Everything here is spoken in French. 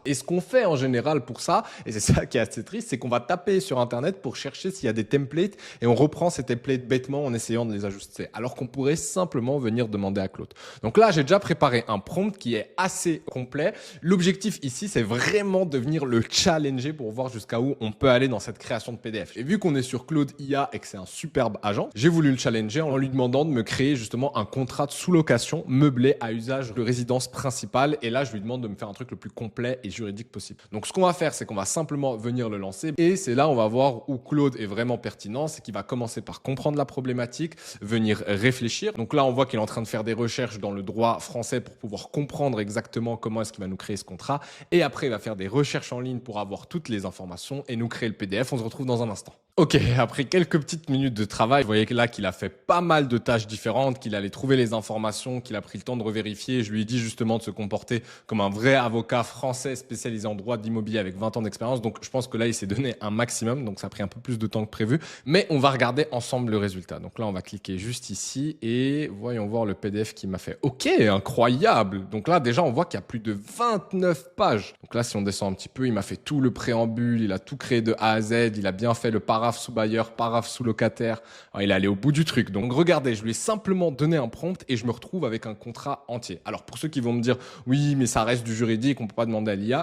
Et ce qu'on fait en général pour ça, et c'est ça qui est assez triste, c'est qu'on va taper sur Internet pour chercher s'il y a des templates et on reprend ces templates bêtement en essayant de les ajuster. Alors qu'on pourrait simplement venir demander à Claude. Donc là, j'ai déjà préparé un prompt qui est assez complet. L'objectif ici, c'est vraiment de venir le challenger pour voir jusqu'à où on peut aller dans cette création de PDF. Et vu qu'on est sur Claude IA et que c'est un superbe agent, j'ai voulu le challenger en lui demandant de me créer justement un contrat de sous-location meublé à usage de résidence principale. Et là, je lui demande de me faire un truc le plus complet et juridique possible. Donc, ce qu'on va faire, c'est qu'on va simplement venir le lancer. Et c'est là, on va voir où Claude est vraiment pertinent. C'est qu'il va commencer par comprendre la problématique, venir réfléchir. Donc là, on voit qu'il est en train de faire des recherches dans le droit français pour pouvoir comprendre exactement comment est-ce qu'il va nous créer ce contrat. Et après, il va faire des recherches en ligne pour avoir toutes les informations et nous créer le PDF. On se retrouve dans un instant. Ok, après quelques petites minutes de travail, vous voyez là qu'il a fait pas mal de tâches différentes, qu'il allait trouver les informations, qu'il a pris le temps de revérifier. Je lui ai dit justement de se comporter comme un vrai avocat français spécialisé en droit de l'immobilier avec 20 ans d'expérience. Donc je pense que là, il s'est donné un maximum. Donc ça a pris un peu plus de temps que prévu. Mais on va regarder ensemble le résultat. Donc là, on va cliquer juste ici et voyons voir le PDF qu'il m'a fait. Ok, incroyable. Donc là, déjà, on voit qu'il y a plus de 29 pages. Donc là, si on descend un petit peu, il m'a fait tout le préambule, il a tout créé de A à Z, il a bien fait le paragraphe sous bailleur, paragraphe sous locataire. Alors, il est allé au bout du truc. Donc regardez, je lui ai simplement donné un prompt et je me retrouve avec un contrat entier. Alors pour ceux qui vont me dire, oui, mais ça reste du juridique, on peut pas demander à l'IA.